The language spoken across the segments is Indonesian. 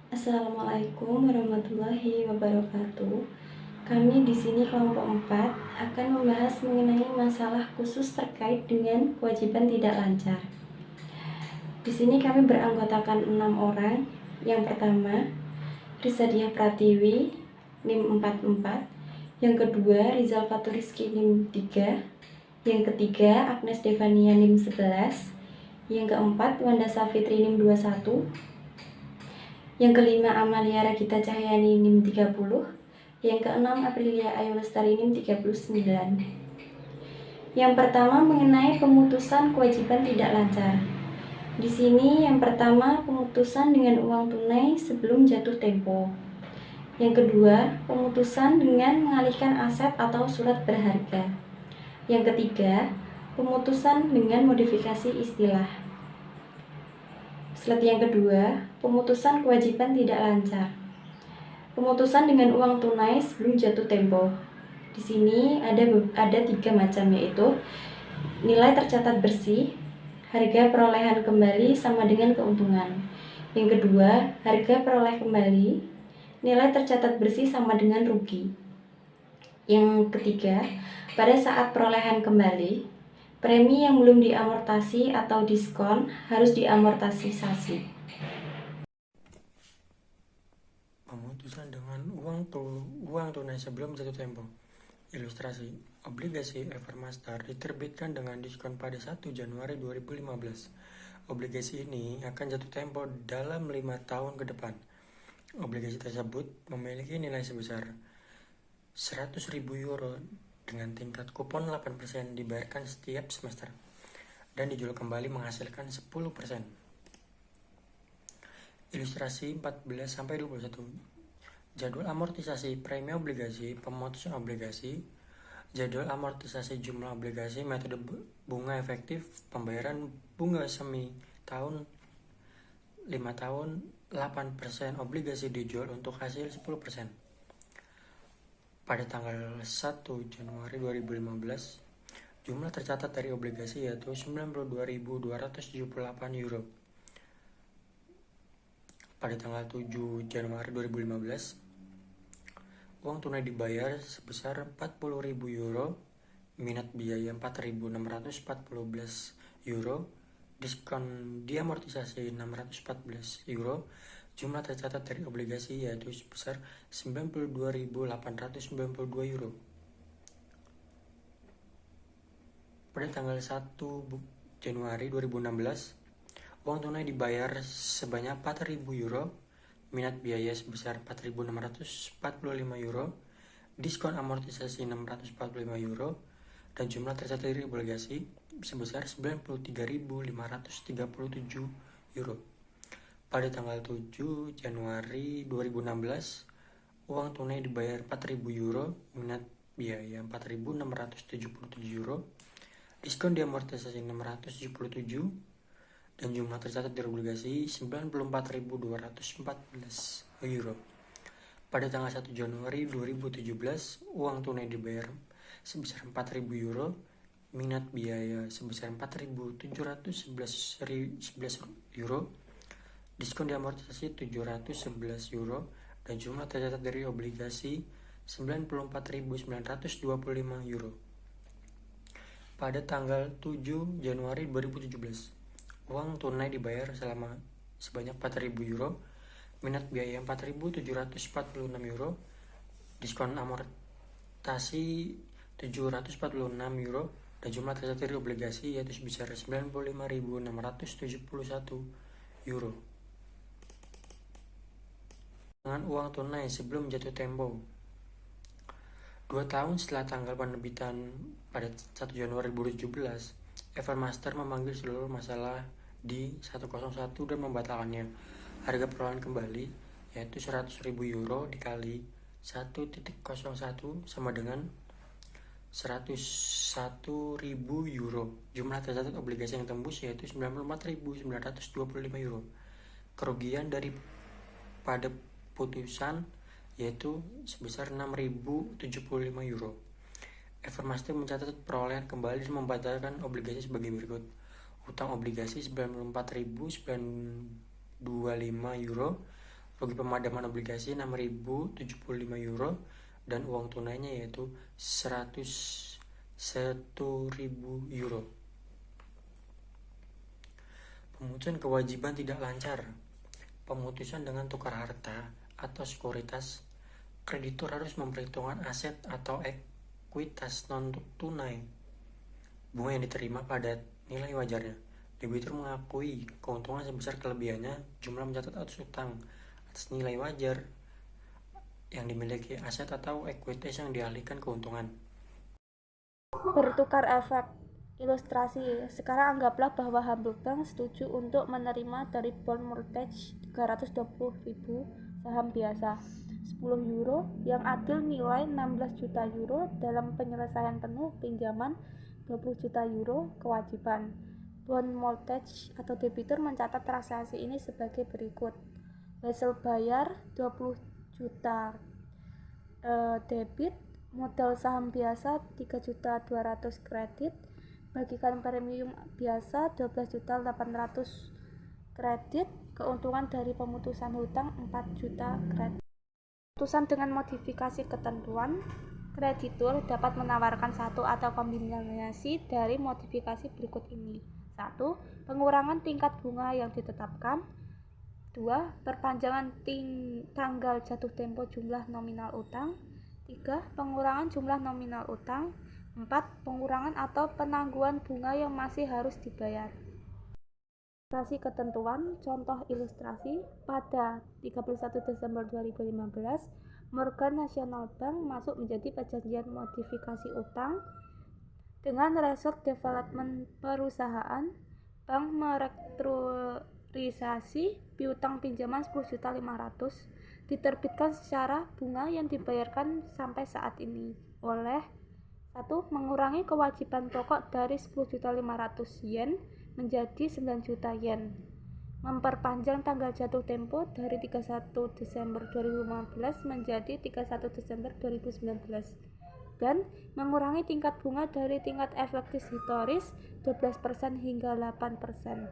Assalamualaikum warahmatullahi wabarakatuh. Kami di sini kelompok 4 akan membahas mengenai masalah khusus terkait dengan kewajiban tidak lancar. Di sini kami beranggotakan 6 orang. Yang pertama, Rizadiah Pratiwi, NIM 44. Yang kedua, Rizal Faturiski, NIM 3. Yang ketiga, Agnes Devania, NIM 11. Yang keempat, Wanda Safitri, NIM 21. Yang kelima, Amalia Ragita Cahyani, NIM 30. Yang keenam, Aprilia Ayu Lestari, NIM 39. Yang pertama mengenai pemutusan kewajiban tidak lancar. Di sini yang pertama, pemutusan dengan uang tunai sebelum jatuh tempo. Yang kedua, pemutusan dengan mengalihkan aset atau surat berharga. Yang ketiga, pemutusan dengan modifikasi istilah. Slide yang kedua, pemutusan kewajiban tidak lancar. Pemutusan dengan uang tunai sebelum jatuh tempo. Di sini ada 3 macam, yaitu nilai tercatat bersih, harga perolehan kembali sama dengan keuntungan. Yang kedua, harga peroleh kembali, nilai tercatat bersih sama dengan rugi. Yang ketiga, pada saat perolehan kembali, premi yang belum diamortasi atau diskon harus diamortisasi. Pemutusan dengan uang tunai sebelum jatuh tempo. Ilustrasi, obligasi Evermaster diterbitkan dengan diskon pada 1 Januari 2015. Obligasi ini akan jatuh tempo dalam 5 tahun ke depan. Obligasi tersebut memiliki nilai sebesar 100.000 euro dengan tingkat kupon 8% dibayarkan setiap semester dan dijual kembali menghasilkan 10%. Ilustrasi 14-21. Jadwal amortisasi premi obligasi, pemutusan obligasi, jadwal amortisasi jumlah obligasi, metode bunga efektif, pembayaran bunga semi tahun, 5 tahun, 8% obligasi dijual untuk hasil 10%. Pada tanggal 1 Januari 2015, jumlah tercatat dari obligasi yaitu 92.278 euro. Pada tanggal 7 Januari 2015, uang tunai dibayar sebesar 40.000 euro, minat biaya 4.614 euro, diskon diamortisasi 614 euro, jumlah tercatat dari obligasi yaitu sebesar 92.892 euro. Pada tanggal 1 Januari 2016, uang tunai dibayar sebanyak 4.000 euro, minat biaya sebesar 4.645 euro, diskon amortisasi 645 euro, dan jumlah tercatat dari obligasi sebesar 93.537 euro. Pada tanggal 7 Januari 2016, uang tunai dibayar 4.000 euro, minat biaya 4.677 euro, diskon diamortisasi 677, dan jumlah tercatat dari obligasi 94.214 euro. Pada tanggal 1 Januari 2017, uang tunai dibayar sebesar 4.000 euro, minat biaya sebesar 4.711 euro, diskon diamortisasi 711 euro, dan jumlah tercatat dari obligasi 94.925 euro. Pada tanggal 7 Januari 2017, uang tunai dibayar sebanyak 4.000 euro, minat biaya 4.746 euro, diskon amortasi 746 euro, dan jumlah tercatat dari obligasi yaitu sebesar 95.671 euro. Dengan uang tunai sebelum jatuh tempo. 2 tahun setelah tanggal penerbitan pada 1 Januari 2017, Evermaster memanggil seluruh masalah di 101 dan membatalkannya. Harga perolehan kembali yaitu 100.000 euro dikali 1.01 sama dengan 101.000 euro. Jumlah tercatat obligasi yang tembus yaitu 94.925 euro. Kerugian pada putusan yaitu sebesar 6.075 euro. Evermaster mencatat perolehan kembali dan membatalkan obligasi sebagai berikut. Utang obligasi 94.925 euro, Bagi pemadaman obligasi 6.075 euro dan uang tunainya yaitu 101.000 euro. Pemutusan kewajiban tidak lancar. Pemutusan dengan tukar harta atau sekuritas, kreditur harus memperhitungkan aset atau ekuitas non-tunai. Bunga yang diterima pada nilai wajarnya. Debitur mengakui keuntungan sebesar kelebihannya jumlah mencatat atas utang atas nilai wajar yang dimiliki aset atau ekuitas yang dialihkan keuntungan. Bertukar efek. Ilustrasi. Sekarang anggaplah bahwa Hamburg Bank setuju untuk menerima dari bond mortgage 320.000 saham biasa 10 euro yang adil nilai 16 juta euro dalam penyelesaian penuh pinjaman 20 juta euro kewajiban. Bond mortgage atau debitur mencatat transaksi ini sebagai berikut. Wesel bayar 20 juta debit, modal saham biasa 3.200.000 kredit, bagikan premium biasa 12.800.000 kredit, keuntungan dari pemutusan hutang 4 juta kredit. Pemutusan dengan modifikasi ketentuan, kreditur dapat menawarkan satu atau kombinasi dari modifikasi berikut ini. 1. Pengurangan tingkat bunga yang ditetapkan. 2. Perpanjangan tanggal jatuh tempo jumlah nominal utang. 3. Pengurangan jumlah nominal utang. 4. Pengurangan atau penangguhan bunga yang masih harus dibayar. Ilustrasi ketentuan, contoh ilustrasi, pada 31 Desember 2015, Morgan National Bank masuk menjadi perjanjian modifikasi utang dengan Resort Development perusahaan. Bank merestrukturisasi piutang pinjaman 10.500.000 diterbitkan secara bunga yang dibayarkan sampai saat ini oleh 1. Mengurangi kewajiban pokok dari 10.500.000 yen menjadi 9 juta yen, memperpanjang tanggal jatuh tempo dari 31 Desember 2015 menjadi 31 Desember 2019, dan mengurangi tingkat bunga dari tingkat efektif historis 12% hingga 8%.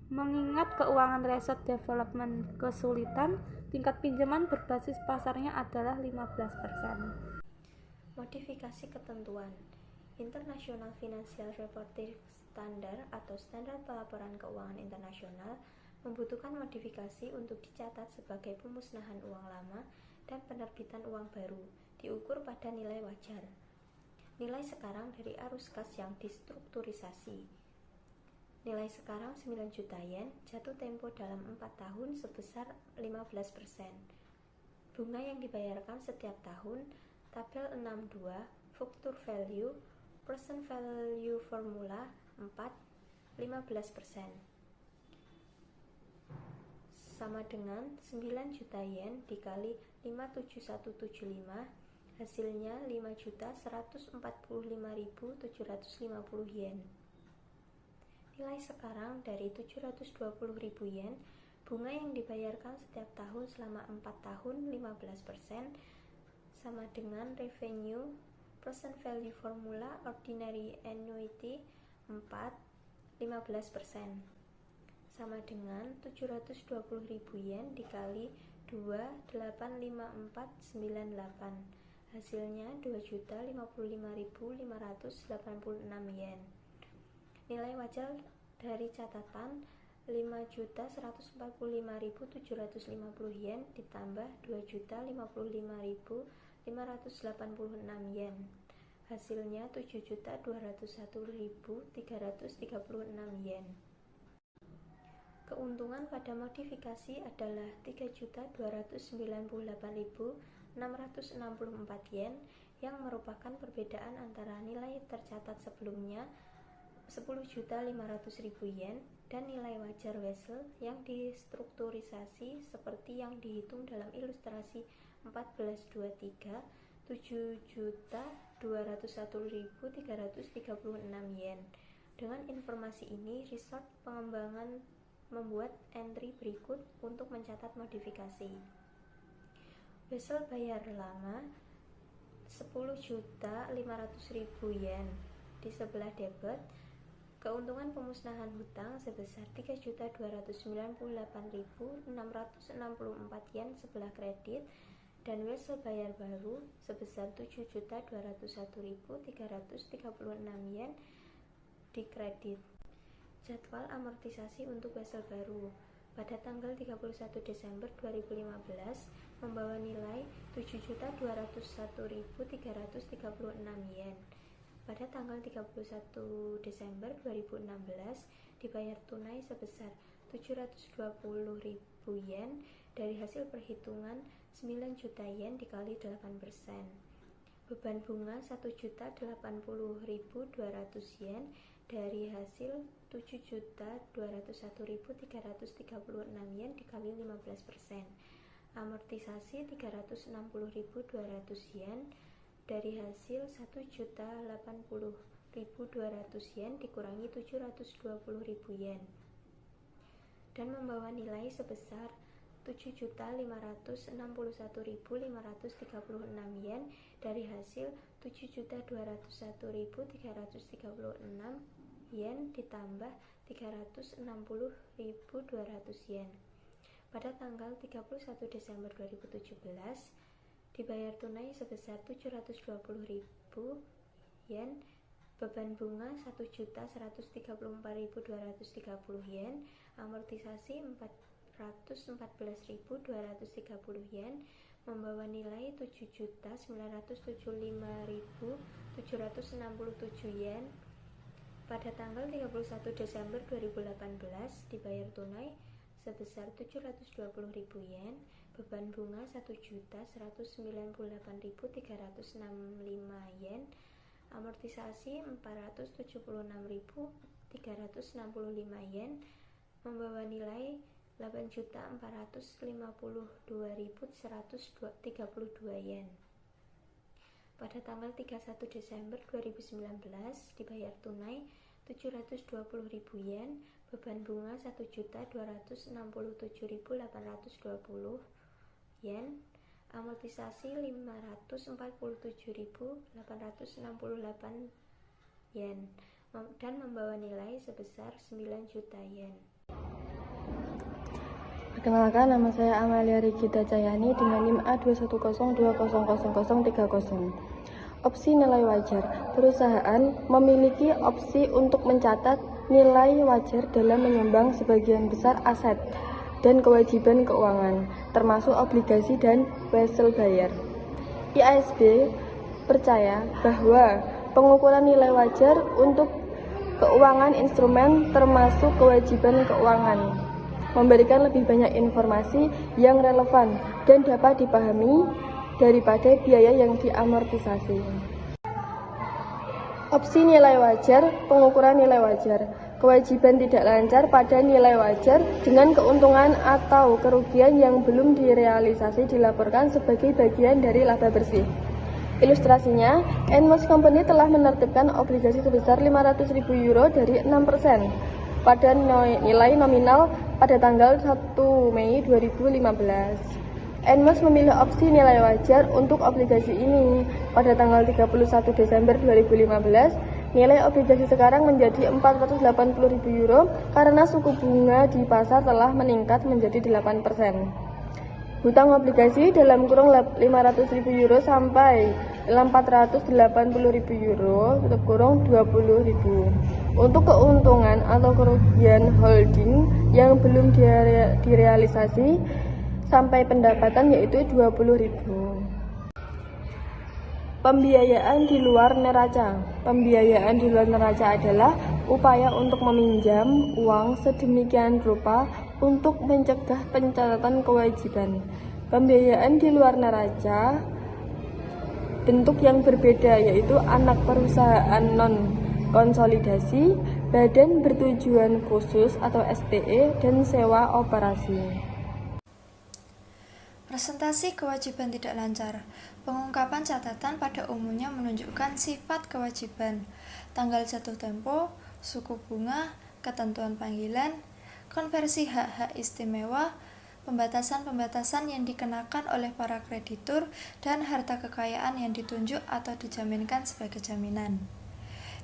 Mengingat keuangan Resort Development kesulitan, tingkat pinjaman berbasis pasarnya adalah 15%. Modifikasi ketentuan International Financial Reporting Standard atau Standar Pelaporan Keuangan Internasional membutuhkan modifikasi untuk dicatat sebagai pemusnahan uang lama dan penerbitan uang baru, diukur pada nilai wajar. Nilai sekarang dari arus kas yang distrukturisasi. Nilai sekarang 9 juta yen, jatuh tempo dalam 4 tahun sebesar 15%. Bunga yang dibayarkan setiap tahun. Tabel 62, Future Value, Present Value Formula 4, 15%. Sama dengan 9 juta yen dikali 57175, hasilnya 5.145.750 yen. Nilai sekarang dari 720.000 yen, bunga yang dibayarkan setiap tahun selama 4 tahun 15%, sama dengan revenue present value formula ordinary annuity 4, 15%, sama dengan 720.000 yen dikali 2,85498, hasilnya 2.055.586 yen. Nilai wajar dari catatan 5.145.750 yen ditambah 2.055.586 yen, hasilnya 7.201.336 yen. Keuntungan pada modifikasi adalah 3.298.664 yen yang merupakan perbedaan antara nilai tercatat sebelumnya 10.500.000 yen dan nilai wajar Wesel yang distrukturisasi seperti yang dihitung dalam ilustrasi 1423, 7.201.336 yen. Dengan informasi ini, Resort Pengembangan membuat entry berikut untuk mencatat modifikasi. Wesel bayar lama 10.500.000 yen di sebelah debit, Keuntungan pemusnahan hutang sebesar 3.298.664 yen sebelah kredit dan wesel bayar baru sebesar 7.201.336 yen di kredit. Jadwal amortisasi untuk wesel baru pada tanggal 31 Desember 2015 membawa nilai 7.201.336 yen. Pada tanggal 31 Desember 2016 dibayar tunai sebesar 720.000 yen dari hasil perhitungan 9 juta yen dikali 8%. Beban bunga 1.080.200 yen dari hasil 7.201.336 yen dikali 15%. Amortisasi 360.200 yen dari hasil 1.080.200 yen dikurangi 720.000 yen dan membawa nilai sebesar 7.561.536 yen dari hasil 7.201.336 yen ditambah 360.200 yen. Pada tanggal 31 Desember 2017 dibayar tunai sebesar 720.000 yen, beban bunga 1.134.230 yen, amortisasi 414.230 yen, membawa nilai 7.975.767 yen. Pada tanggal 31 Desember 2018 dibayar tunai sebesar 720.000 yen, beban bunga 1.198.365 yen, amortisasi 476.365 yen, membawa nilai 8.452.132 yen. Pada tanggal 31 Desember 2019 dibayar tunai 720.000 yen, beban bunga 1.267.820 yen, amortisasi 547.868 yen dan membawa nilai sebesar 9 juta yen. Perkenalkan, nama saya Amalia Rigita Cahyani dengan NIM A210200030. Opsi nilai wajar. Perusahaan memiliki opsi untuk mencatat nilai wajar dalam menyumbang sebagian besar aset dan kewajiban keuangan, termasuk obligasi dan wesel bayar. IASB percaya bahwa pengukuran nilai wajar untuk keuangan instrumen termasuk kewajiban keuangan memberikan lebih banyak informasi yang relevan dan dapat dipahami daripada biaya yang diamortisasi. Opsi nilai wajar, pengukuran nilai wajar. Kewajiban tidak lancar pada nilai wajar dengan keuntungan atau kerugian yang belum direalisasi dilaporkan sebagai bagian dari laba bersih. Ilustrasinya, Enmos Company telah menertibkan obligasi sebesar 500.000 euro dari 6% pada nilai nominal pada tanggal 1 Mei 2015. Enmos memilih opsi nilai wajar untuk obligasi ini. Pada tanggal 31 Desember 2015, nilai obligasi sekarang menjadi 480.000 euro karena suku bunga di pasar telah meningkat menjadi 8%. Hutang obligasi dalam kurung 500.000 euro sampai 480.000 euro tutup kurung 20.000. Untuk keuntungan atau kerugian holding yang belum direalisasi sampai pendapatan yaitu 20.000. Pembiayaan di luar neraca. Pembiayaan di luar neraca adalah upaya untuk meminjam uang sedemikian rupa untuk mencegah pencatatan kewajiban. Pembiayaan di luar neraca bentuk yang berbeda yaitu anak perusahaan non-konsolidasi, badan bertujuan khusus atau SPE, dan sewa operasi. Presentasi kewajiban tidak lancar. Pengungkapan catatan pada umumnya menunjukkan sifat kewajiban, tanggal jatuh tempo, suku bunga, ketentuan panggilan, konversi hak-hak istimewa, pembatasan-pembatasan yang dikenakan oleh para kreditur, dan harta kekayaan yang ditunjuk atau dijaminkan sebagai jaminan.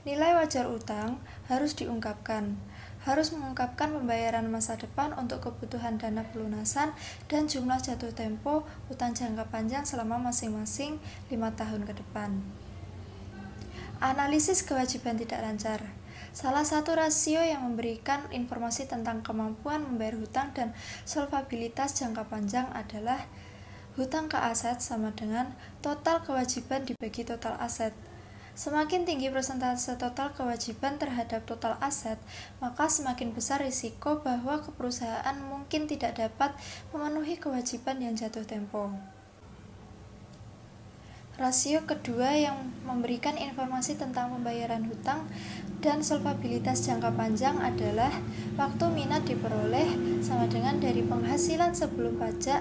Nilai wajar utang harus diungkapkan, harus mengungkapkan pembayaran masa depan untuk kebutuhan dana pelunasan dan jumlah jatuh tempo utang jangka panjang selama masing-masing 5 tahun ke depan. Analisis kewajiban tidak lancar. Salah satu rasio yang memberikan informasi tentang kemampuan membayar hutang dan solvabilitas jangka panjang adalah hutang ke aset sama dengan total kewajiban dibagi total aset. Semakin tinggi persentase total kewajiban terhadap total aset, maka semakin besar risiko bahwa perusahaan mungkin tidak dapat memenuhi kewajiban yang jatuh tempo. Rasio kedua yang memberikan informasi tentang pembayaran hutang dan solvabilitas jangka panjang adalah waktu minat diperoleh sama dengan dari penghasilan sebelum pajak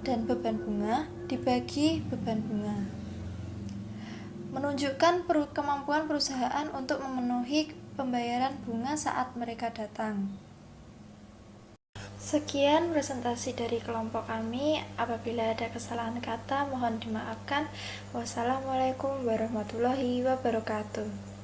dan beban bunga dibagi beban bunga. Menunjukkan kemampuan perusahaan untuk memenuhi pembayaran bunga saat mereka datang. Sekian presentasi dari kelompok kami. Apabila ada kesalahan kata, mohon dimaafkan. Wassalamualaikum warahmatullahi wabarakatuh.